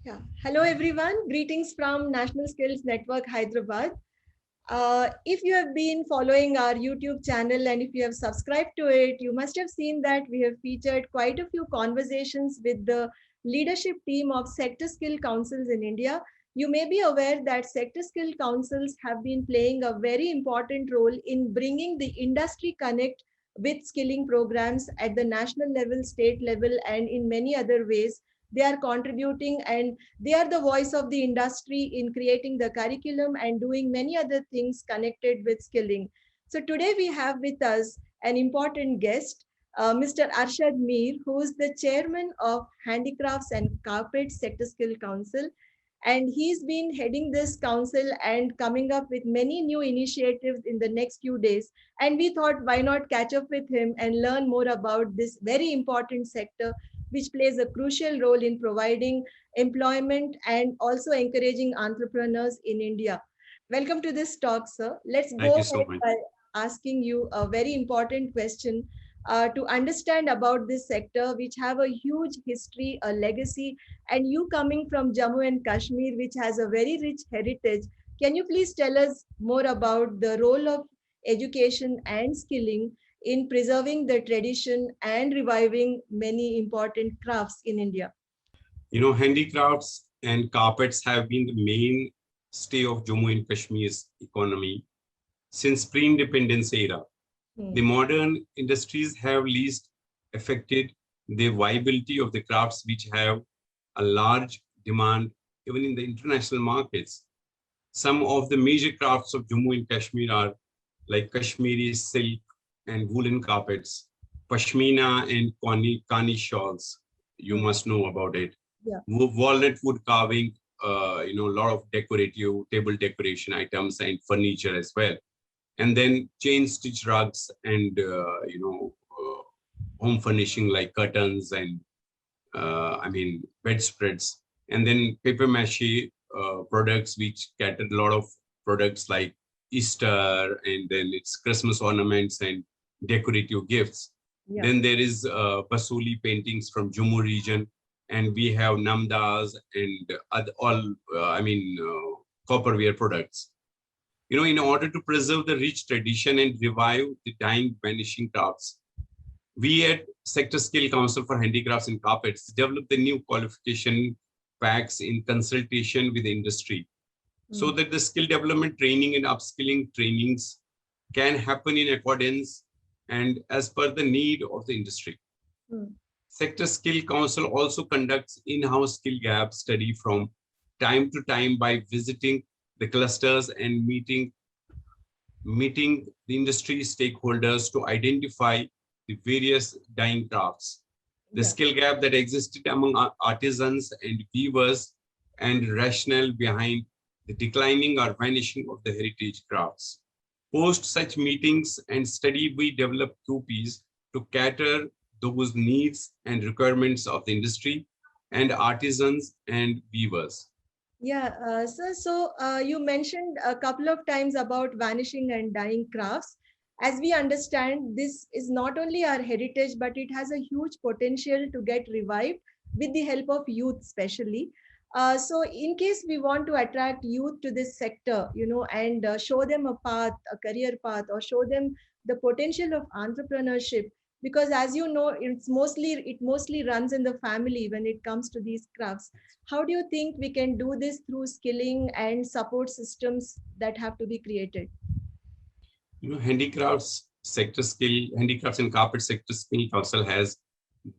Yeah. Hello, everyone. Greetings from National Skills Network, Hyderabad. If you have been following our YouTube channel and if you have subscribed to it, you must have seen that we have featured quite a few conversations with the leadership team of sector skill councils in India. You may be aware that sector skill councils have been playing a very important role in bringing the industry connect with skilling programs at the national level, state level, and in many other ways. They are contributing and they are the voice of the industry in creating the curriculum and doing many other things connected with skilling. So today we have with us an important guest, Mr. Arshad Mir, who is the chairman of Handicrafts and Carpet Sector Skill Council. And he's been heading this council and coming up with many new initiatives in the next few days. And we thought, why not catch up with him and learn more about this very important sector, which plays a crucial role in providing employment and also encouraging entrepreneurs in India. Welcome to this talk, sir. Let's Thank go you ahead so much. by asking you a very important question to understand about this sector, which have a huge history, a legacy, and you coming from Jammu and Kashmir, which has a very rich heritage. Can you please tell us more about the role of education and skilling in preserving the tradition and reviving many important crafts in India? Handicrafts and carpets have been the mainstay of Jammu and Kashmir's economy since pre-independence era. The Hmm. modern industries have least affected the viability of the crafts which have a large demand even in the international markets. Some of the major crafts of Jammu and Kashmir are like Kashmiri silk and woolen carpets, pashmina and kani shawls. You Hmm. must know about it. Yeah. Walnut wood carving, a lot of decorative table decoration items and furniture as well. And then chain stitch rugs and, home furnishing like curtains and, bedspreads. And then paper mache products, which catered a lot of products like Easter, and then it's Christmas ornaments and decorative gifts. Yeah. Then there is Basuli paintings from Jammu region, and we have namdas and copperware products. In order to preserve the rich tradition and revive the dying, vanishing crafts, we at Sector Skill Council for Handicrafts and Carpets developed the new qualification packs in consultation with the industry, so Hmm. that the skill development training and upskilling trainings can happen in accordance and as per the need of the industry. Hmm. Sector Skill Council also conducts in-house skill gap study from time to time by visiting the clusters and meeting the industry stakeholders to identify the various dying crafts, the Yeah. skill gap that existed among artisans and weavers, and rationale behind the declining or vanishing of the heritage crafts. Post such meetings and study, we develop QPs to cater those needs and requirements of the industry and artisans and weavers. Yeah, so you mentioned a couple of times about vanishing and dying crafts. As we understand, this is not only our heritage, but it has a huge potential to get revived with the help of youth, especially. So, in case we want to attract youth to this sector, and show them a path, a career path, or show them the potential of entrepreneurship, because as you know, it mostly runs in the family when it comes to these crafts. How do you think we can do this through skilling and support systems that have to be created? Handicrafts and Carpet Sector Skill Council has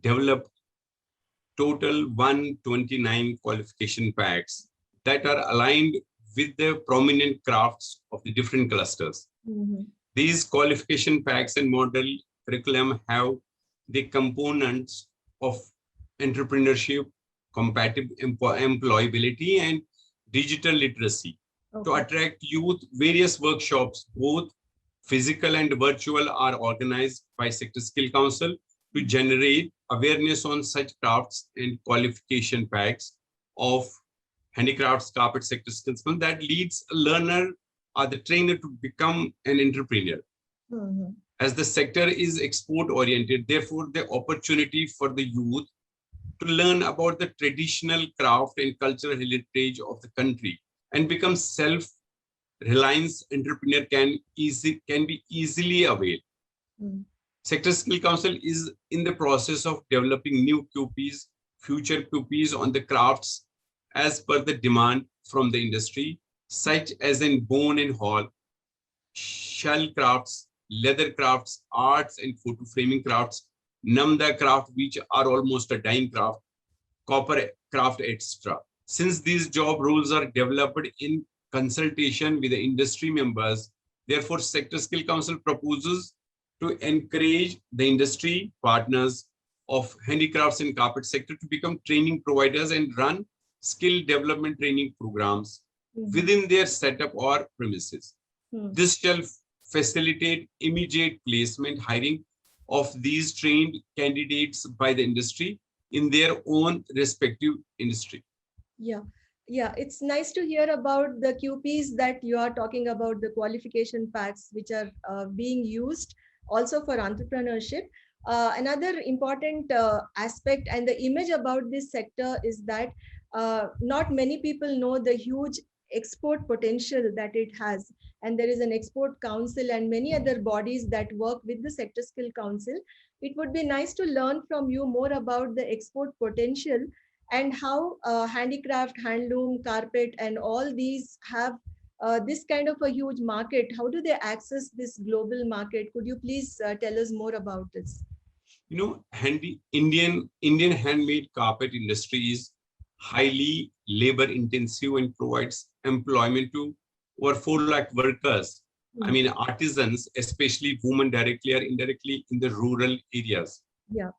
developed total 129 qualification packs that are aligned with the prominent crafts of the different clusters. Mhm. These qualification packs and model curriculum have the components of entrepreneurship, compatible employability, and digital literacy. To Okay. attract youth, various workshops, both physical and virtual, are organized by Sector Skill Council to generate awareness on such crafts and qualification packs of handicrafts, carpet sector skills that leads a learner or the trainer to become an entrepreneur. Mhm. As the sector is export oriented, therefore the opportunity for the youth to learn about the traditional craft and cultural heritage of the country and become self-reliant entrepreneur can be easily availed. Sector Skill Council is in the process of developing new QPs, future QPs on the crafts as per the demand from the industry, such as in bone and hall, shell crafts, leather crafts, arts and photo framing crafts, namda craft, which are almost a dying craft, copper craft, etc. Since these job roles are developed in consultation with the industry members, therefore Sector Skill Council proposes to encourage the industry partners of handicrafts and carpet sector to become training providers and run skill development training programs within their setup or premises. This shall facilitate immediate placement hiring of these trained candidates by the industry in their own respective industry. Yeah, it's nice to hear about the QPs that you are talking about, the qualification paths which are being used also for entrepreneurship. Another important aspect and the image about this sector is that not many people know the huge export potential that it has. And there is an export council and many other bodies that work with the Sector Skill Council. It would be nice to learn from you more about the export potential and how handicraft, handloom, carpet, and all these have this kind of a huge market. How do they access this global market? Could you please tell us more about this? You know, Indian handmade carpet industry is highly labor intensive and provides employment to over 4 lakh workers. I mean, artisans, especially women directly or indirectly in the rural areas. Yeah.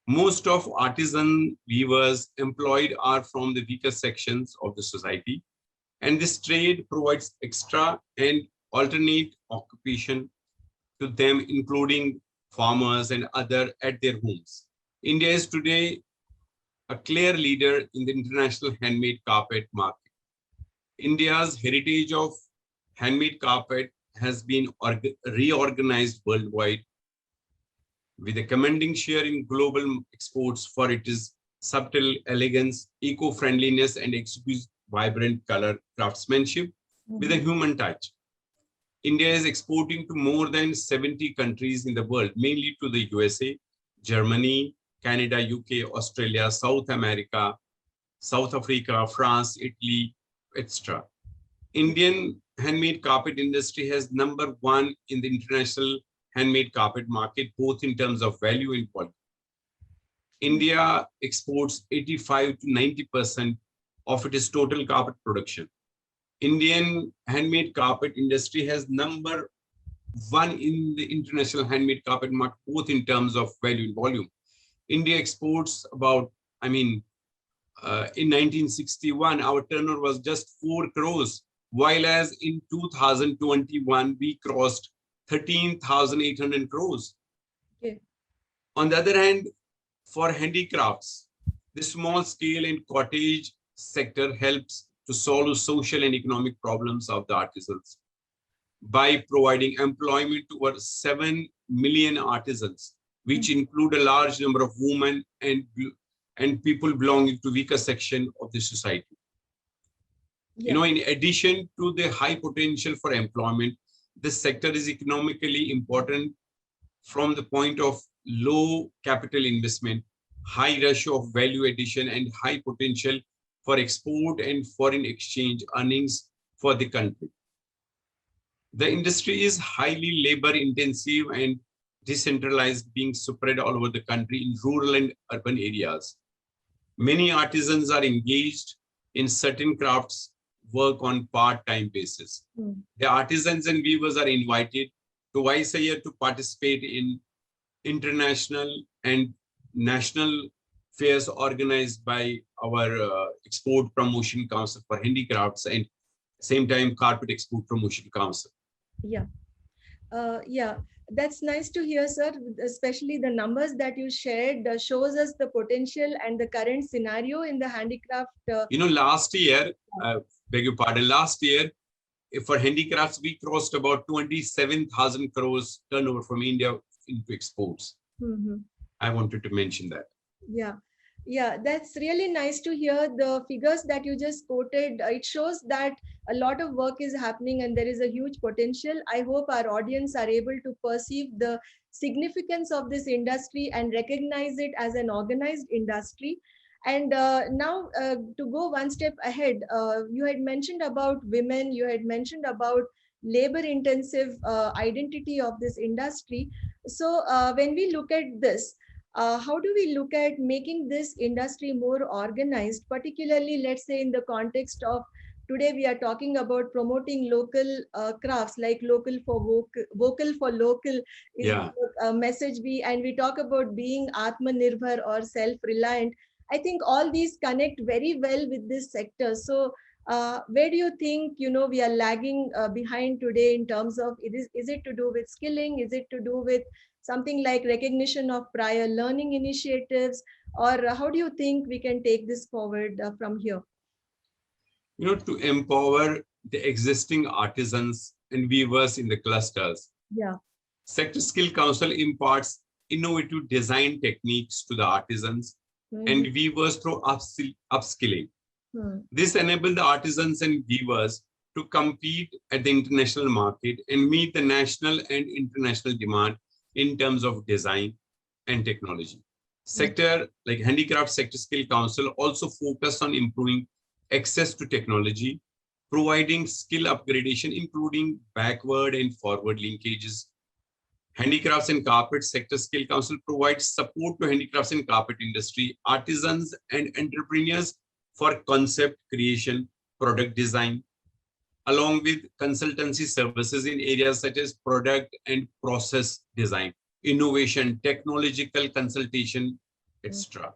Most of artisan weavers employed are from the weaker sections of the society, and this trade provides extra and alternate occupation to them, including farmers and other at their homes. India is today a clear leader in the international handmade carpet market. India's heritage of handmade carpet has been reorganized worldwide with a commanding share in global exports for its subtle elegance, eco-friendliness, and exquisite vibrant color craftsmanship with a human touch. India is exporting to more than 70 countries in the world, mainly to the USA, Germany, Canada, UK, Australia, South America, South Africa, France, Italy, etc. Indian handmade carpet industry has #1 in the international handmade carpet market, both in terms of value and quality. India exports 85 to 90% of its total carpet production. Indian handmade carpet industry has #1 in the international handmade carpet market, both in terms of value and volume. India exports about, in 1961, our turnover was just 4 crores, while as in 2021, we crossed 13,800 crores. Okay. On the other hand, for handicrafts, the small scale and cottage sector helps to solve social and economic problems of the artisans by providing employment to over 7 million artisans, which include a large number of women and people belonging to weaker section of the society. Yeah. You know, in addition to the high potential for employment, this sector is economically important from the point of low capital investment, high ratio of value addition, and high potential for export and foreign exchange earnings for the country. The industry is highly labor intensive and decentralized, being spread all over the country in rural and urban areas. Many artisans are engaged in certain crafts work on part-time basis. The artisans and weavers are invited twice a year to participate in international and national fairs organized by our Export Promotion Council for Handicrafts and same time Carpet Export Promotion Council. Yeah. Yeah, that's nice to hear, sir. Especially the numbers that you shared shows us the potential and the current scenario in the handicraft. You know, last year, beg your pardon, last year, for handicrafts, we crossed about 27,000 crores turnover from India into exports. I wanted to mention that. Yeah. Yeah, that's really nice to hear the figures that you just quoted. It shows that a lot of work is happening and there is a huge potential. I hope our audience are able to perceive the significance of this industry and recognize it as an organized industry. And now, to go one step ahead, you had mentioned about women, you had mentioned about labor intensive identity of this industry. So, when we look at this, how do we look at making this industry more organized, particularly, let's say, in the context of today we are talking about promoting local crafts, like vocal for local is Yeah. the message we, and we talk about being Atmanirbhar or self-reliant. I think all these connect very well with this sector. So, where do you think, we are lagging behind today in terms of, is it to do with skilling? Is it to do with something like recognition of prior learning initiatives, or how do you think we can take this forward from here? To empower the existing artisans and weavers in the clusters, Yeah. Sector Skill Council imparts innovative design techniques to the artisans and Mhm. weavers through upskilling. Hmm. This enables the artisans and weavers to compete at the international market and meet the national and international demand in terms of design and technology. Sector like Handicraft Sector Skill Council also focus on improving access to technology, providing skill upgradation, including backward and forward linkages. Handicrafts and Carpet Sector Skill Council provides support to handicrafts and carpet industry, artisans and entrepreneurs for concept creation, product design, along with consultancy services in areas such as product and process design, innovation, technological consultation, etc.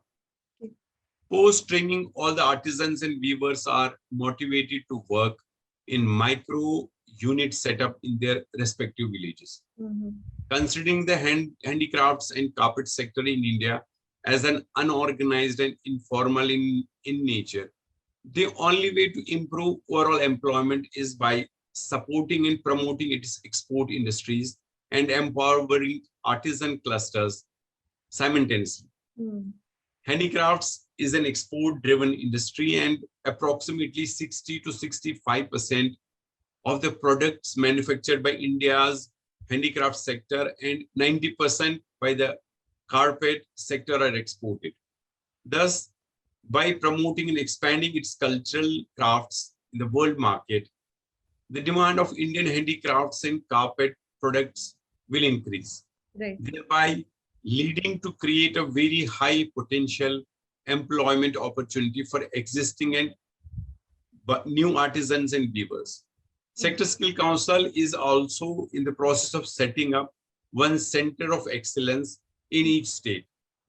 Post training, all the artisans and weavers are motivated to work in micro unit setup in their respective villages. Mm-hmm. Considering the handicrafts and carpet sector in India as an unorganized and informal in nature, the only way to improve overall employment is by supporting and promoting its export industries and empowering artisan clusters simultaneously. Mm. Handicrafts is an export-driven industry, and approximately 60 to 65% of the products manufactured by India's handicraft sector and 90% by the carpet sector are exported. Thus, by promoting and expanding its cultural crafts in the world market, the demand of Indian handicrafts and carpet products will increase, Right. thereby leading to create a very high potential employment opportunity for existing and new artisans and weavers. Sector Skill Council is also in the process of setting up one center of excellence in each state.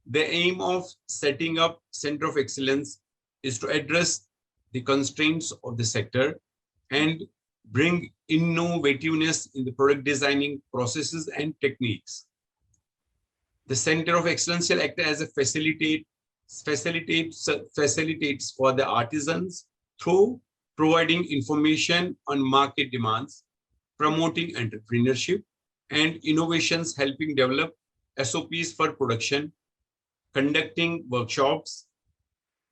The aim of setting up center of excellence is to address the constraints of the sector and bring innovativeness in the product designing processes and techniques. The Center of Excellence shall act as a facilitates for the artisans through providing information on market demands, promoting entrepreneurship and innovations, helping develop SOPs for production, conducting workshops,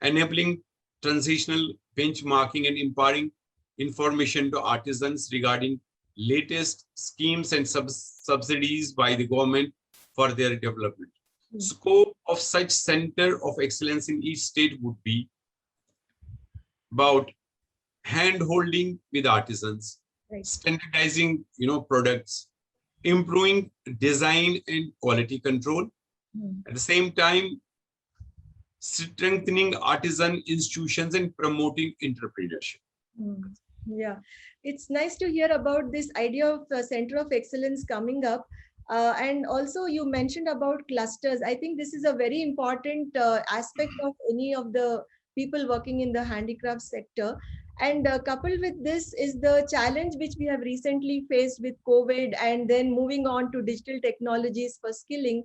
enabling transitional benchmarking and imparting information to artisans regarding latest schemes and subsidies by the government for their development. Scope of such center of excellence in each state would be about hand-holding with artisans, right, standardizing products, improving design and quality control. At the same time, strengthening artisan institutions and promoting entrepreneurship. Yeah, it's nice to hear about this idea of center of excellence coming up. And also you mentioned about clusters. I think this is a very important aspect of any of the people working in the handicraft sector. And coupled with this is the challenge which we have recently faced with COVID and then moving on to digital technologies for skilling.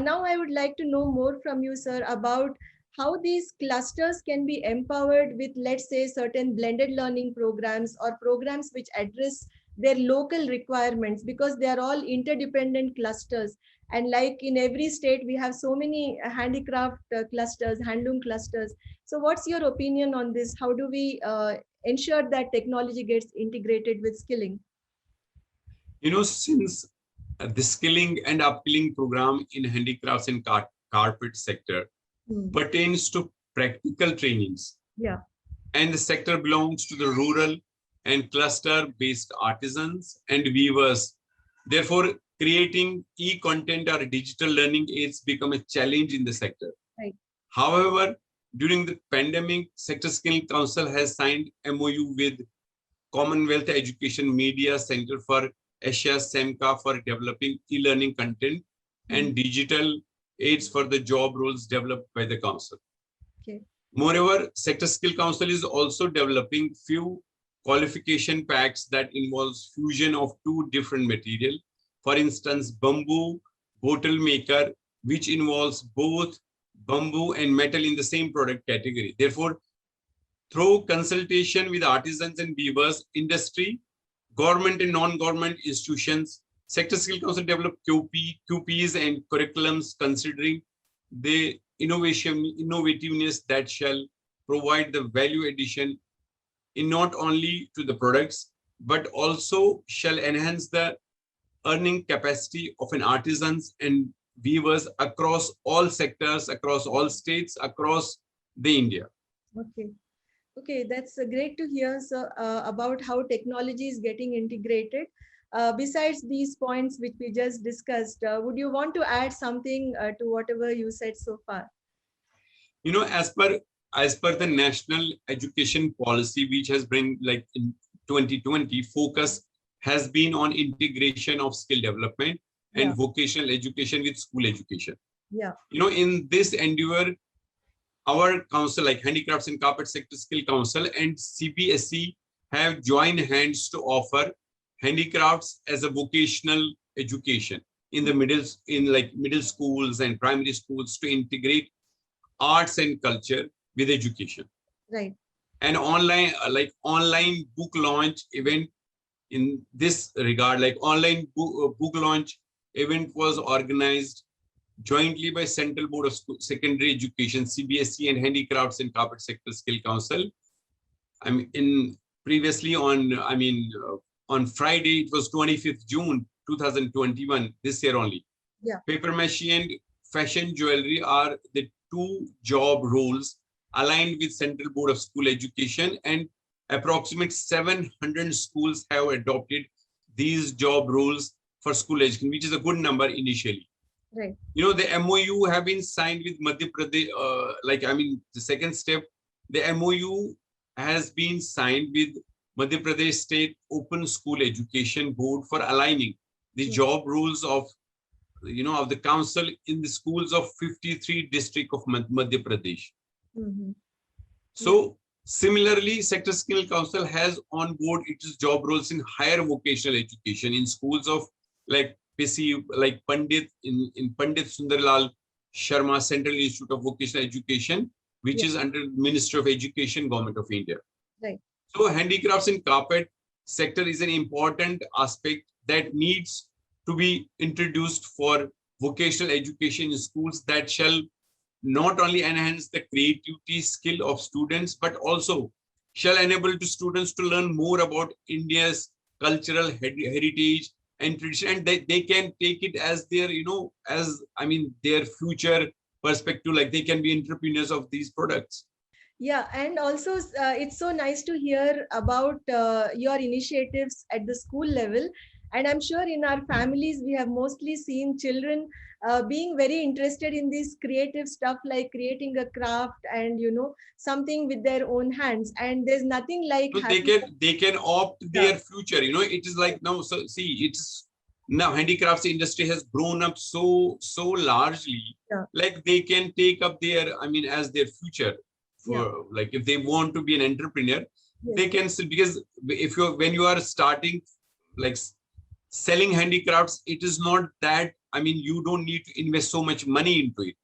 Now I would like to know more from you, sir, about how these clusters can be empowered with, let's say, certain blended learning programs or programs which address their local requirements, because they are all interdependent clusters. And like in every state, we have so many handicraft clusters, handloom clusters. So what's your opinion on this? How do we ensure that technology gets integrated with skilling? Since the skilling and upskilling program in handicrafts and carpet sector pertains to practical trainings. Yeah. And the sector belongs to the rural and cluster-based artisans and weavers. Therefore, creating e-content or digital learning aids become a challenge in the sector. Right. However, during the pandemic, Sector Skilling Council has signed MOU with Commonwealth Education Media Center for Asia SEMCA for developing e-learning content and digital aids for the job roles developed by the council. Okay. Moreover, Sector Skill Council is also developing few qualification packs that involves fusion of two different material. For instance, bamboo bottle maker, which involves both bamboo and metal in the same product category. Therefore, through consultation with artisans and weavers, industry, government and non-government institutions, Sector Skill Council developed QPs and curriculums considering the innovativeness that shall provide the value addition in not only to the products, but also shall enhance the earning capacity of an artisans and weavers across all sectors, across all states, across the India. Okay. Okay, that's great to hear. So about how technology is getting integrated. Besides these points which we just discussed, would you want to add something to whatever you said so far? As per the national education policy, which has been like in 2020, focus has been on integration of skill development and vocational education with school education. Yeah. In this endeavor, our council, like Handicrafts and Carpet Sector Skill Council and CBSE, have joined hands to offer handicrafts as a vocational education in the middle schools and primary schools to integrate arts and culture with education. Right. An online book launch event in this regard, like online book launch event was organized jointly by Central Board of Secondary Education, CBSE, and Handicrafts and Carpet Sector Skill Council. Previously on Friday, it was 25th June 2021, this year only. Yeah. Paper mache and fashion jewelry are the two job roles aligned with Central Board of School Education, and approximately 700 schools have adopted these job roles for school education, which is a good number initially. Right. The MOU have been signed with Madhya Pradesh. The second step, the MOU has been signed with Madhya Pradesh State Open School Education Board for aligning the job rules of the council in the schools of 53 districts of Madhya Pradesh. So similarly, Sector Skill Council has on board its job roles in higher vocational education in schools of Pandit in Pandit Sundarlal Sharma Central Institute of Vocational Education, which is under Ministry of Education, Government of India. Right. So handicrafts and carpet sector is an important aspect that needs to be introduced for vocational education in schools, that shall not only enhance the creativity skill of students, but also shall enable to students to learn more about India's cultural heritage and tradition, and they can take it as their, their future perspective, like they can be entrepreneurs of these products. Yeah, and also it's so nice to hear about your initiatives at the school level. And I'm sure in our families, we have mostly seen children being very interested in this creative stuff, like creating a craft and, something with their own hands. And there's nothing like... So they can opt their future, it is like now, so see, it's now handicrafts industry has grown up so largely, like they can take up their, as their future. Like if they want to be an entrepreneur, they can, because when you are starting like selling handicrafts, it is not that, you don't need to invest so much money into it.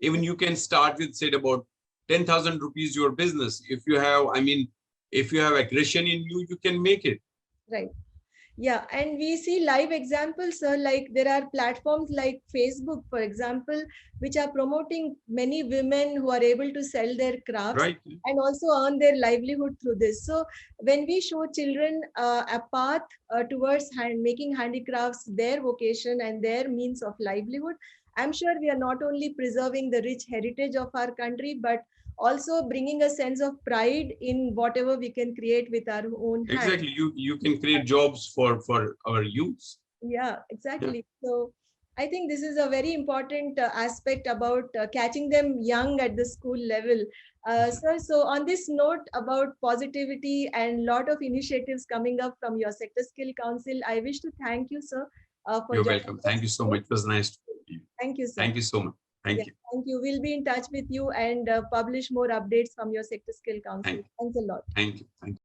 Even you can start with, say, about 10,000 rupees your business. If you have, if you have aggression in you, you can make it. Right. Yeah, and we see live examples, sir, like there are platforms like Facebook, for example, which are promoting many women who are able to sell their crafts Right. and also earn their livelihood through this. So when we show children a path towards making handicrafts their vocation and their means of livelihood, I'm sure we are not only preserving the rich heritage of our country, but also bringing a sense of pride in whatever we can create with our own hands. Exactly. You can create jobs for our youth. Yeah, Yeah. exactly. So I think this is a very important aspect about catching them young at the school level. Sir, so on this note about positivity and lot of initiatives coming up from your Sector Skill Council, I wish to thank you, sir, for You're joining welcome. Thank us you so today. much. It was nice to meet you. Thank you, sir. Thank you so much. Yeah, Thank you. thank you. We'll be in touch with you and publish more updates from your Sector Skill Council. Thank you. Thanks a lot. Thank you. Thank you.